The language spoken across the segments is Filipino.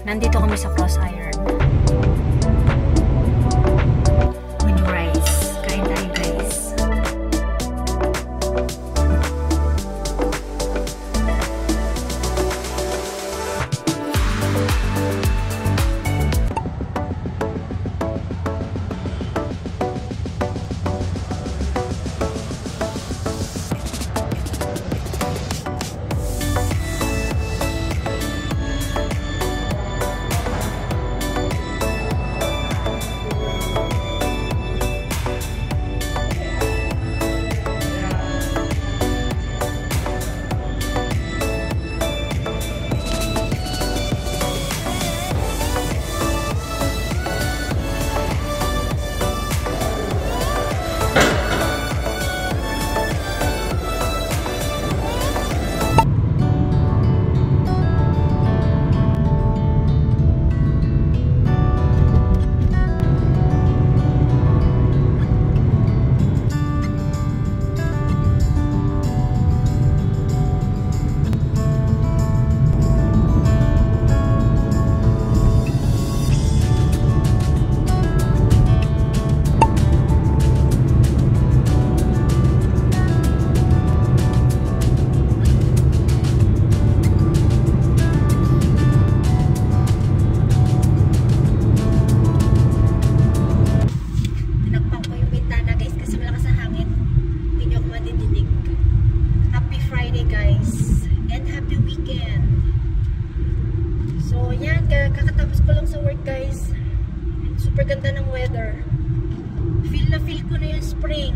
Nandito kami sa Cross Iron. With rice. Kain tayo guys. Kakatapos ko lang sa work guys. Super ganda ng weather. Feel na feel ko na yung spring.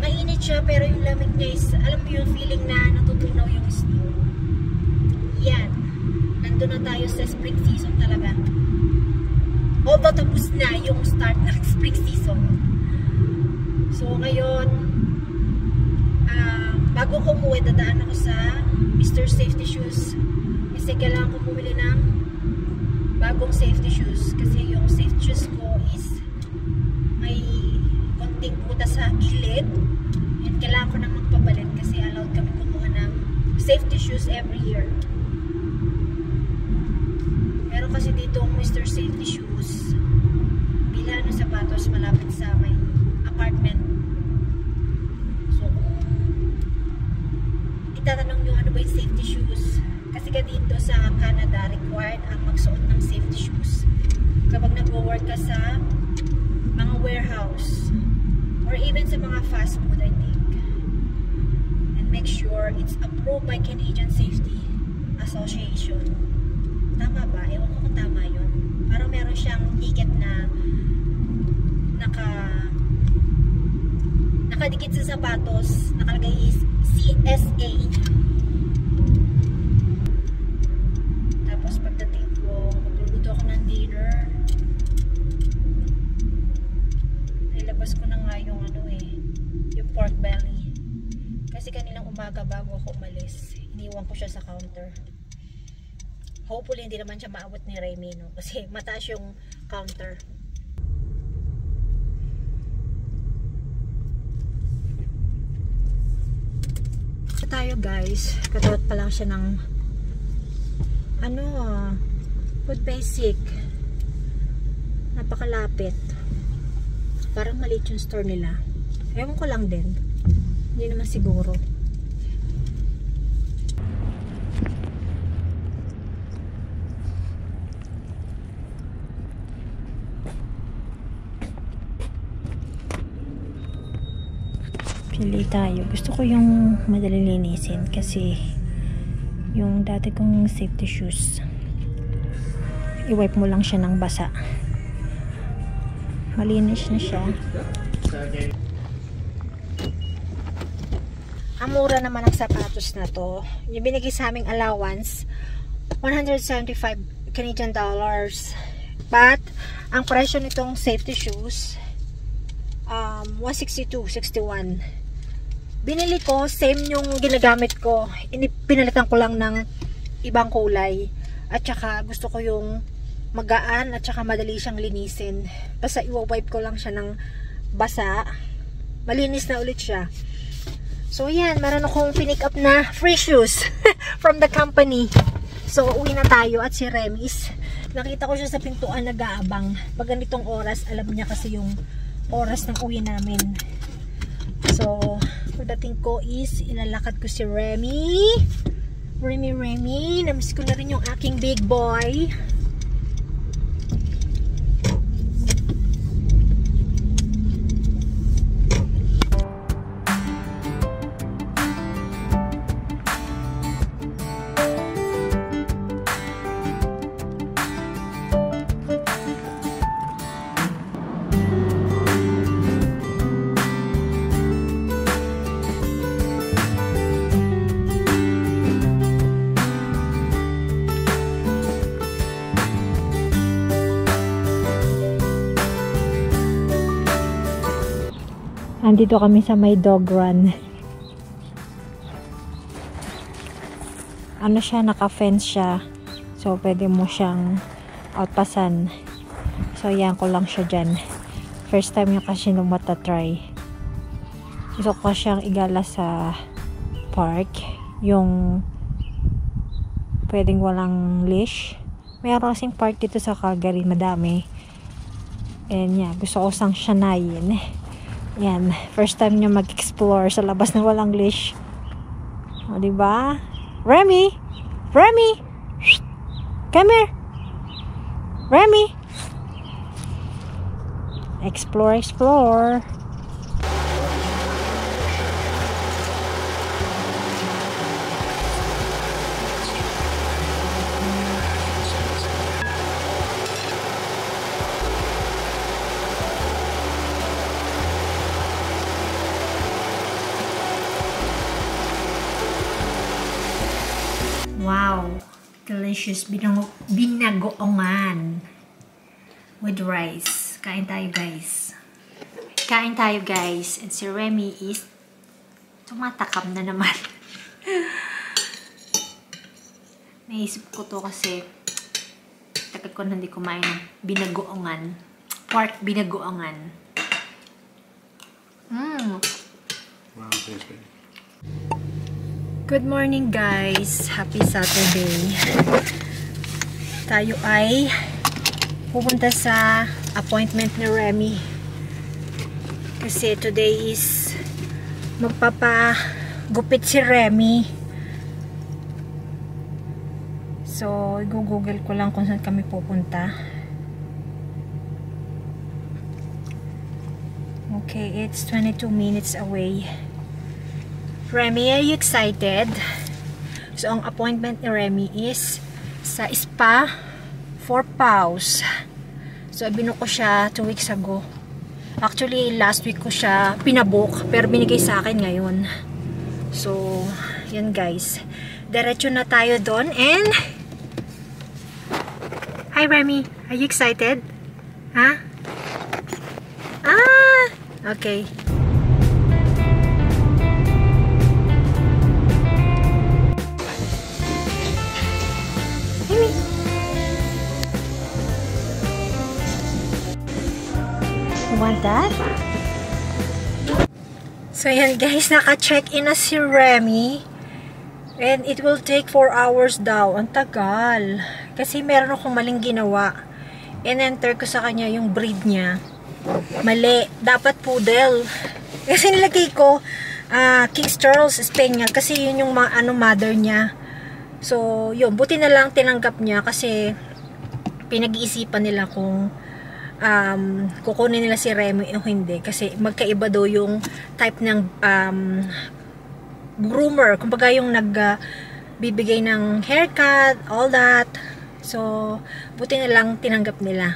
Mainit siya pero yung lamig niya is, alam mo yung feeling na natutunaw yung snow. Yan. Nandun na tayo sa spring season talaga. Although tapos na yung start ng spring season. So ngayon, bago ko umuwi, dadaan ako sa Mr. Safety Shoes. Kasi kailangan ko bumili ng bagong safety shoes kasi yung safety shoes ko is may konting butas sa gilid and kailangan ko nang magpapalit kasi allowed kami kumuha ng safety shoes every year. Meron kasi dito ang Mr. Safety Shoes bilhan ng sapatos malapit sa may apartment. So itatanong nyo ano ba yung safety shoes? Kasi ka dito sa Canada, required ang magsuot ng safety shoes kapag nag-work ka sa mga warehouse or even sa mga fast food, I think. And make sure it's approved by Canadian Safety Association. Tama ba? Ewan ko kung tama yun. Parang meron siyang ticket na nakadikit sa sapatos, nakalagay is CSA. Pagdating ko, magluluto ako ng dinner. Nilabas ko na nga yung yung pork belly. Kasi kaninang umaga bago ako umalis, iniwan ko siya sa counter. Hopefully hindi naman siya maabot ni Remy, no? Kasi mataas yung counter. So tayo guys, katawat pa lang siya ng Food Basic. Napakalapit. Parang maliit yung store nila. Ewan ko lang din. Hindi naman siguro. Pili tayo. Gusto ko yung madali linisin kasi yung dati kong safety shoes, i-wipe mo lang siya ng basa. Malinis na siya. Ang mura naman ng sapatos na to. Yung binigay sa aming allowance, 175 Canadian dollars. But, ang presyo nitong safety shoes, 162.61. Binili ko, same yung ginagamit ko. Pinalitan ko lang ng ibang kulay. At saka gusto ko yung magaan at saka madali siyang linisin. Basta i-wipe ko lang siya ng basa. Malinis na ulit siya. So yan, meron akong pinick up na free shoes from the company. So, uwi na tayo at si Remis, nakita ko siya sa pintuan nag-aabang. Pag ganitong oras, alam niya kasi yung oras ng uwi namin. So, pagdating ko is, ilalakad ko si Remy. Remy. Namiss ko na rin yung aking big boy. Andito kami sa may dog run. Ano siya, naka-fence siya. So, pwede mo siyang outpasan. So, yan ko lang siya dyan. First time niya kasi nung matatry. Gusto ko siyang igala sa park. Yung pwedeng walang leash. Mayroon kasing park dito sa Calgary. Madami. And yeah, gusto ko sang siyanayin. Yan, first time niya mag-explore sa labas na walang leash. O, diba? Remy! Come here! Remy! Explore! Wow, delicious binagoongan with rice. Kain tayo guys. And si Remy is tumatakam na naman. Naisip ko to kasi tagal ko na hindi kumain ng binagoongan. Pork binagoongan. Wow, thanks baby. Good morning guys! Happy Saturday! Tayo ay pupunta sa appointment ni Remy. Kasi today is magpapagupit si Remy. So, i-google ko lang kung saan kami pupunta. Okay, it's 22 minutes away. Remy, are you excited? So, ang appointment ni Remy is sa spa for paws. So, binuko ko siya 2 weeks ago. Actually, last week ko siya pinabook, pero binigay sa akin ngayon. So, yan guys. Diretso na tayo doon and... Hi Remy, are you excited? Ha? Ah! Okay. Want that? So yan guys, naka-check-in na si Remy and it will take 4 hours daw. Ang tagal kasi meron akong maling ginawa. In-enter ko sa kanya yung breed niya, mali, dapat poodle kasi nilagay ko King Charles Spaniel kasi yun yung mother niya. So yun, buti na lang tinanggap niya kasi pinag-iisipan nila kung kukunin nila si Remy o hindi kasi magkaiba daw yung type ng groomer, kumbaga yung nagbibigay ng haircut, all that. So buti na lang tinanggap nila,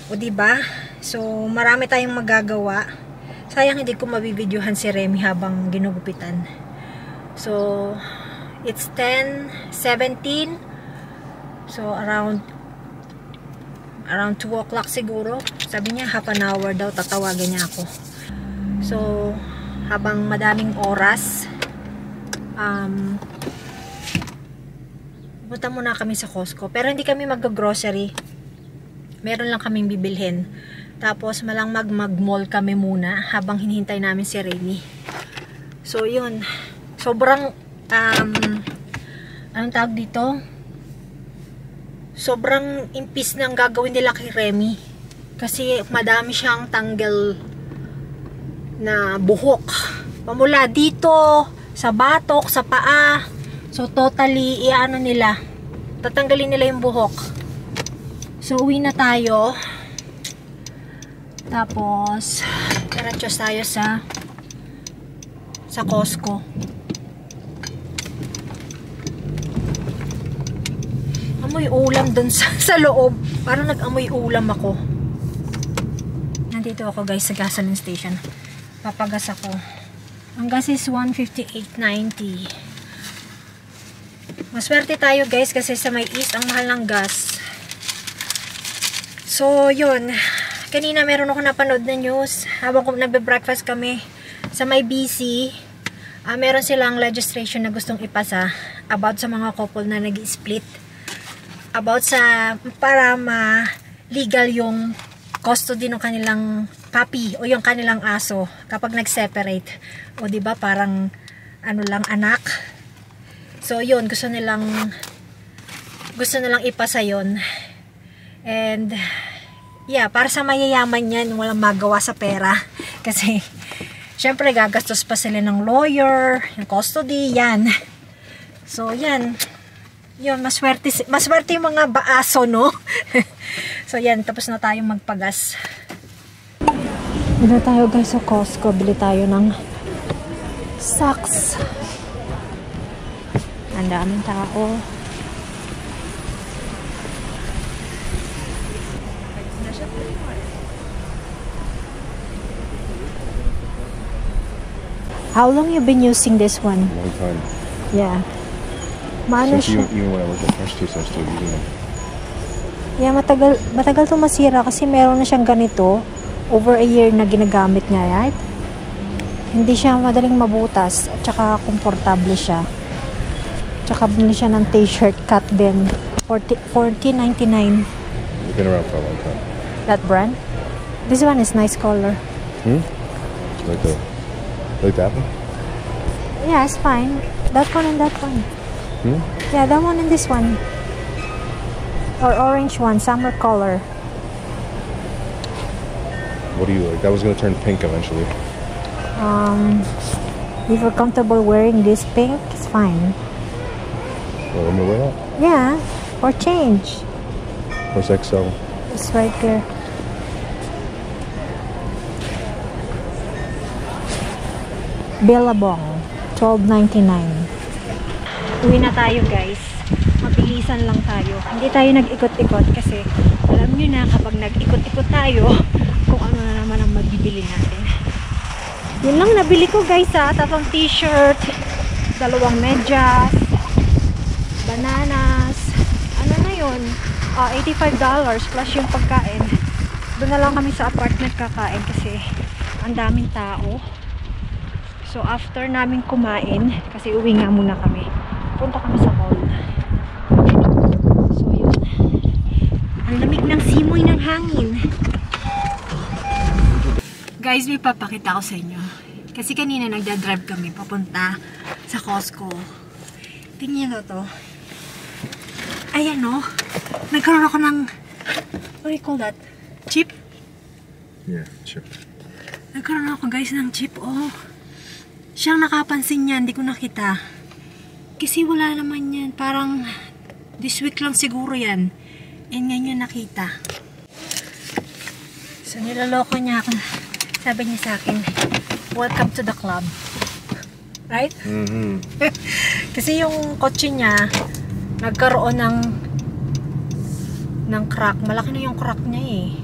o diba? So marami tayong magagawa. Sayang hindi ko mabibidyohan si Remy habang ginugupitan. So it's 10:17, so around 2 o'clock siguro. Sabi niya half an hour daw tatawagan niya ako. So habang madaming oras, punta muna kami sa Costco, pero hindi kami mag-grocery, meron lang kaming bibilhin. Tapos malang mag-mall kami muna habang hinihintay namin si Remy. So yun, sobrang anong tawag dito, sobrang impis ng gagawin nila kay Remy. Kasi madami siyang tanggal na buhok. Pamula dito, sa batok, sa paa. So totally, iano nila. Tatanggalin nila yung buhok. So uwi na tayo. Tapos, diretso tayo sa Costco. Amoy ulam dun sa loob. Parang nag-amoy ulam ako. Nandito ako guys sa gasoline station. Papagas ako. Ang gas is 158.90. Maswerte tayo guys kasi sa may east ang mahal ng gas. So yun. Kanina meron ako napanood na news habang nagbe-breakfast kami sa may BC. Meron silang legislation na gustong ipasa about sa mga couple na nag-split. About sa para ma-legal yung custody ng kanilang puppy o yung kanilang aso kapag nag-separate. O diba parang ano lang anak. So yun, gusto nilang ipasa yun. And yeah, para sa mayayaman yan, walang magawa sa pera. Kasi syempre gagastos pa sila ng lawyer, yung custody, yan. So yan. Yun, maswerte yung mga baaso, no? So yan, tapos na tayong magpagas. Bili tayo guys sa Costco. Bili tayo ng socks. Ang daming tao. How long you been using this one? Long time. Yeah. Maano siya? Even when I was at Fresh Taste, I was still using them. Yeah, matagal to masira kasi meron na siyang ganito. Over a year na ginagamit niya, right? Hindi siya madaling mabutas. At saka komportable siya. Tsaka bumili siya ng t-shirt cut din. $14.99. It's been around for a long time. That brand? This one is nice color. Like that one? Yeah, it's fine. That one and that one. Yeah, that one and this one. Or orange one, summer color. What do you like? That was gonna turn pink eventually. If you're comfortable wearing this pink, it's fine. Well, let me wear that. Yeah, or change. Where's XL? It's right there. Billabong, $12.99. Uwi na tayo guys. Mabilisan lang tayo. Hindi tayo nag-ikot-ikot kasi alam nyo na kapag nag-ikot-ikot tayo kung ano na naman ang mabibili natin. Yun lang nabili ko guys ha. 3 t-shirt, 2 medyas, bananas. Ano na yun? $85 plus yung pagkain. Doon na lang kami sa apartment kakain kasi ang daming tao. So after namin kumain, kasi uwi nga muna kami, punta kami sa mall. So yun. Ang lamig ng simoy ng hangin. Guys, may papakita ko sa inyo. Kasi kanina nagdadrive kami papunta sa Costco. Tingnan nyo to. Ayan o. Nagkaroon ako ng, what do you call that? Chip? Yeah, chip. Nagkaroon ako guys ng chip. Oh. Siyang nakapansin niya, hindi ko nakita. Kasi wala naman yan. Parang this week lang siguro yan. And ngayon yung nakita. So niloloko niya ako. Sabi niya sa akin, welcome to the club. Right? Kasi yung kotse niya, nagkaroon ng crack. Malaki na yung crack niya eh.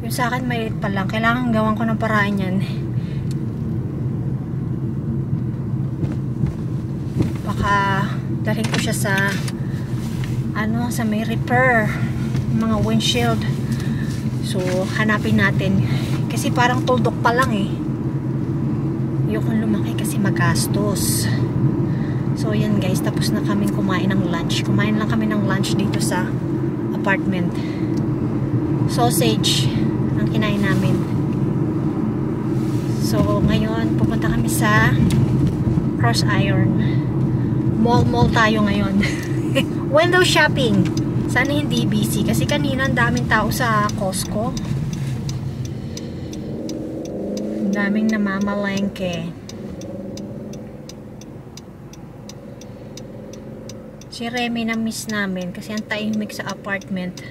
Yung sa akin maliit pa lang. Kailangan gawan ko ng paraan yan. Baka dalhin ko siya sa sa may repair, mga windshield. So hanapin natin kasi parang tuldok pa lang eh. Ayokong lumaki kasi magastos. So yan guys, tapos na kaming kumain ng lunch. Kumain lang kami ng lunch dito sa apartment. Sausage ang kinain namin. So ngayon pupunta kami sa Cross Iron. Mall tayo ngayon. Window shopping. Sana hindi busy kasi kanina ang daming tao sa Costco. Ang daming namamalengke. Si Remy na miss namin kasi ang tahimik sa apartment.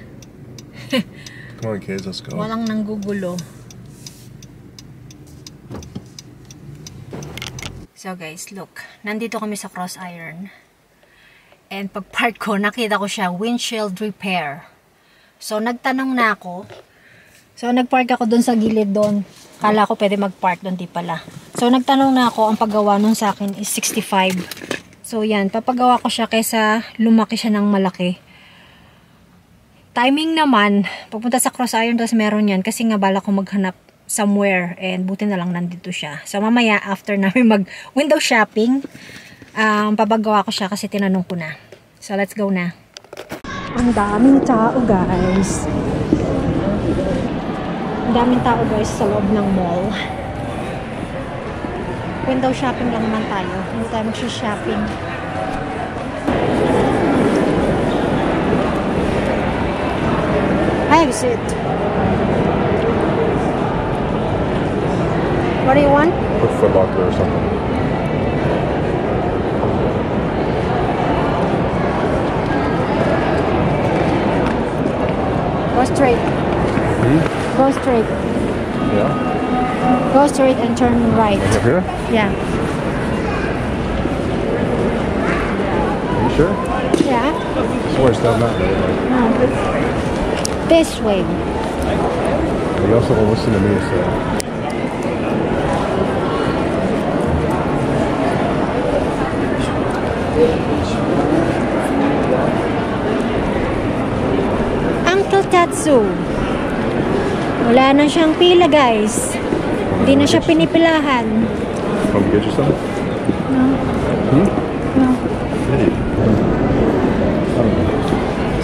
Come on, kids, let's go. Walang nanggugulo. So guys, look. Nandito kami sa Cross Iron. And pag park ko, nakita ko siya, windshield repair. So, nagtanong na ako. So, nagpark ako doon sa gilid doon. Kala ko pwede magpark doon, di pala. So, nagtanong na ako, ang paggawa nun sa akin is 65. So, yan. Papagawa ko siya kaysa lumaki siya ng malaki. Timing naman, pupunta sa Cross Iron, tapos meron yan. Kasi nga bala ko maghanap somewhere. And buti na lang nandito siya. So, mamaya, after namin mag-window shopping, papagawa ko siya kasi tinanong ko na. So, let's go na. Ang daming tao, guys. Ang daming tao, guys, sa loob ng mall. Window shopping lang naman tayo. Hindi tayo mag-shopping. I have a seat. What do you want? Put Foot Locker or something. Go straight. Go straight. Yeah? Go straight and turn right. Over here? Yeah. Are you sure? Yeah. I swear it's down that way. Like, No. This way. you also will listen to me, so. Uncle Tatsu. Wala na siyang pila, guys. Hindi na siya pinipilahan. Come get you some? No. Hmm? No. Hey.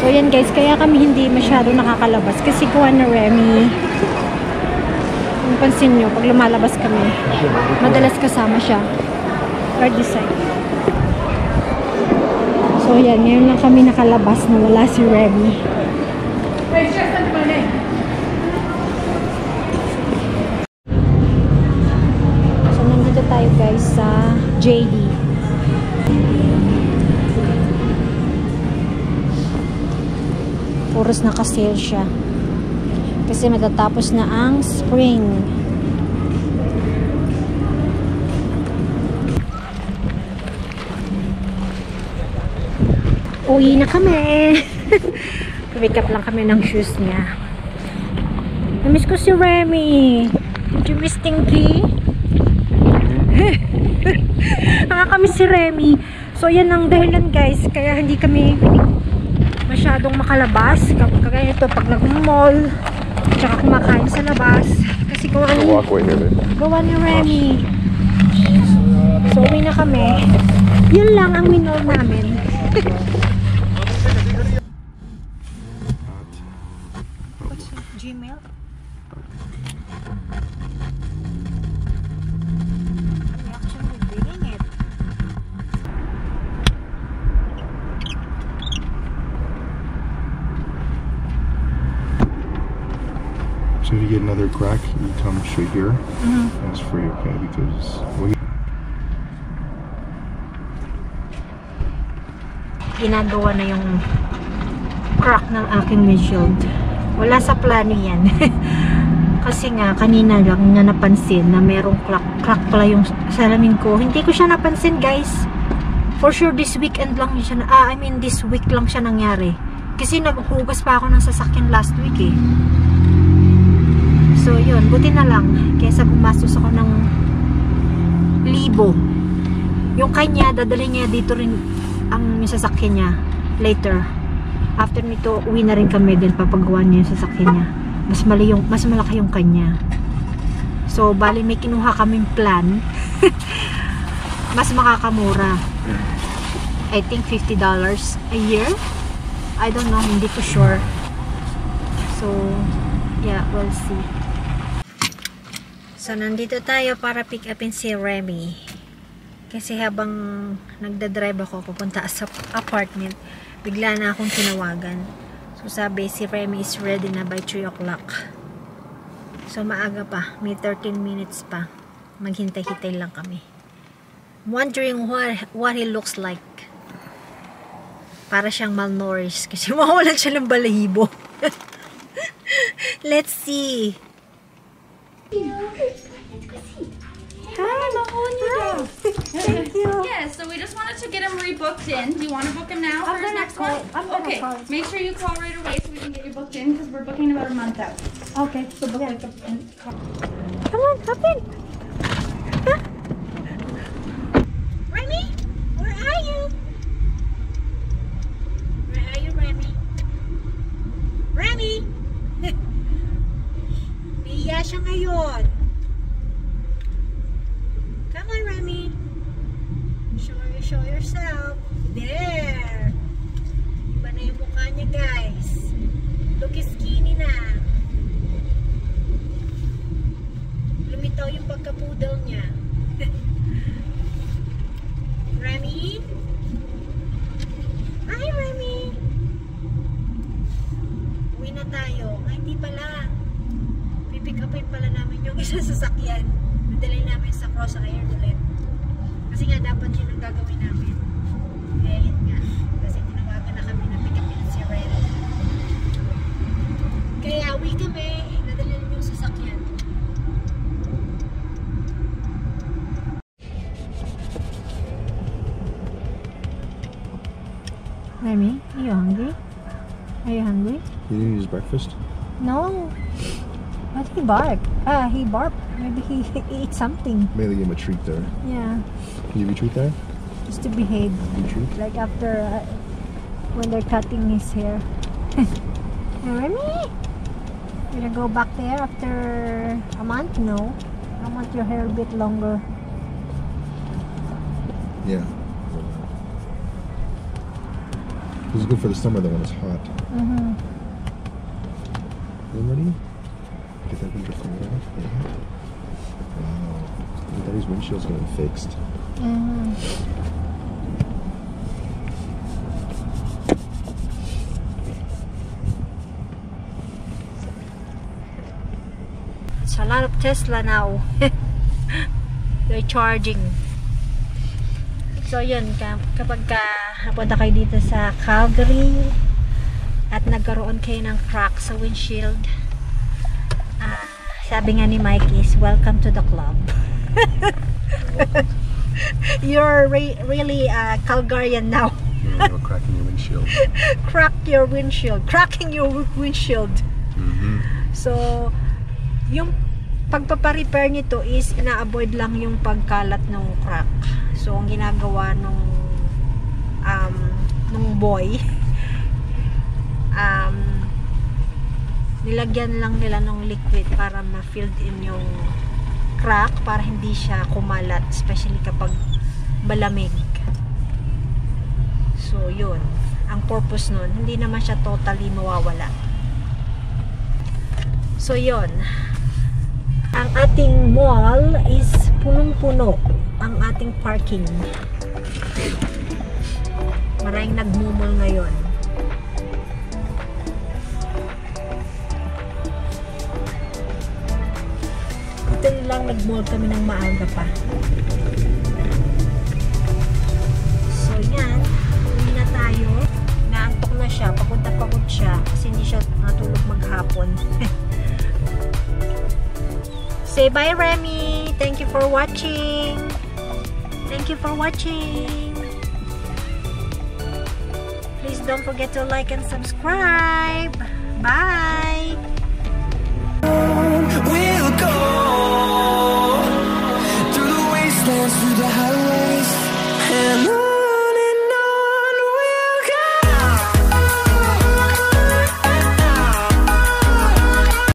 So, yan guys. Kaya kami hindi masyado nakakalabas. Kasi gawa na Remy. Kung pansin nyo, pag lumalabas kami, madalas kasama siya. Or this side. So, yan. Ngayon lang kami nakalabas na wala si Remy. So, nandito tayo guys sa JD. Puros naka-sale siya. Kasi matatapos na ang spring. Uwi na kami. Pick up lang kami ng shoes niya. Namiss ko si Remy. Did you miss Tinky? Nakakamiss si Remy. So yan ang dahilan guys. Kaya hindi kami masyadong makalabas. Kagaya ito pag nag-mall. Tsaka kumakain sa labas. Kasi gawa ni Remy. So uwi na kami. Yun lang ang minol namin. Gmail? I'm actually reading it. So if you get another crack, you come straight here. And it's free, okay? Because ginagawa na yung crack ng aking windshield. Wala sa plano yan. Kasi nga, kanina lang na napansin na merong crack pala yung salamin ko. Hindi ko siya napansin, guys. For sure, this weekend lang siya this week lang siya nangyari. Kasi naghugas pa ako ng sasakyan last week eh. So, yun. Buti na lang. Kesa gumastos ako ng 1,000. Yung kanya, dadalhin niya dito rin ang sasakyan niya later. After nito, uwi na rin kami din papagawa niya yung sasakyan niya. Mas malaki yung kanya. So, bali may kinuha kaming plan. Mas makakamura. I think $50 a year. I don't know, hindi ko sure. So, yeah, we'll see. So, nandito tayo para pick upin si Remy. Kasi habang nagdadrive ako papunta sa apartment, bigla na akong tinawagan. So sabi, si Remy is ready na by 3 o'clock. So maaga pa, may 13 minutes pa. Maghintay-hintay lang kami. Wondering what he looks like. Para siyang malnourished kasi mawawalan siya ng balahibo. Let's see. Hi. Thank you. Yeah, so we just wanted to get him rebooked in. Do you want to book him now for his next one? Okay, make sure you call right away so we can get you booked in because we're booking about a month out. Okay, so book like come on, hop in. Remy, where are you? Where are you, Remy? Remy! Niya siya ngayon. Come on, Remy. Show yourself. There. Iba na yung mukha niya, guys. Look skinny na. Lumitaw yung pagka-poodle niya. Remy? Hi, Remy. Uwi na tayo. Ay, hindi pala. Pipick upin pala namin yung isang sasakyan. Nadalay namin sa Cross Air ulit. Kasi nga dapat yun ang gagawin namin. Kaya yun nga. Kasi tinawagan na kami na pick upin si Red. Kaya uwi kami. Nadalay namin yung sasakyan. Remy, are you hungry? Are you hungry? You didn't use breakfast? No. But he barked. He barked. Maybe he ate something. Maybe give him a treat there. Yeah. Can you retreat there? Just to behave. Retreat? Like after when they're cutting his hair. Hey, Remy, you gonna go back there after a month? No. I want your hair a bit longer. Yeah. This is good for the summer though when it's hot. Mm-hmm. You ready? Get that winter coat out. Yeah. Wow. Daddy's windshield's getting fixed. Mm-hmm. It's a lot of Tesla now. They're charging. So yun, kapag napunta kayo dito sa Calgary at nagkaroon kayo ng crack sa windshield, sabi nga ni Mike is, welcome to the club. You're really Calgarian now. You're cracking your windshield. Cracking your windshield. Mm-hmm. So, yung pagpaparepair nito is ina-avoid lang yung pagkalat ng crack. So, ang ginagawa nung boy, nilagyan lang nila ng liquid para ma-filled in yung crack para hindi siya kumalat, especially kapag malamig. So, yun. Ang purpose nun, hindi naman siya totally mawawala. So, yun. Ang ating mall is punong-puno. Ang ating parking. Maraming nagmumol ngayon. Ito lang nag-mall kami ng maaga pa. So yan, uwi na tayo. Naantok na siya, pagod siya kasi hindi siya natulog maghapon. Say bye, Remy. Thank you for watching. Thank you for watching. Please don't forget to like and subscribe. Bye.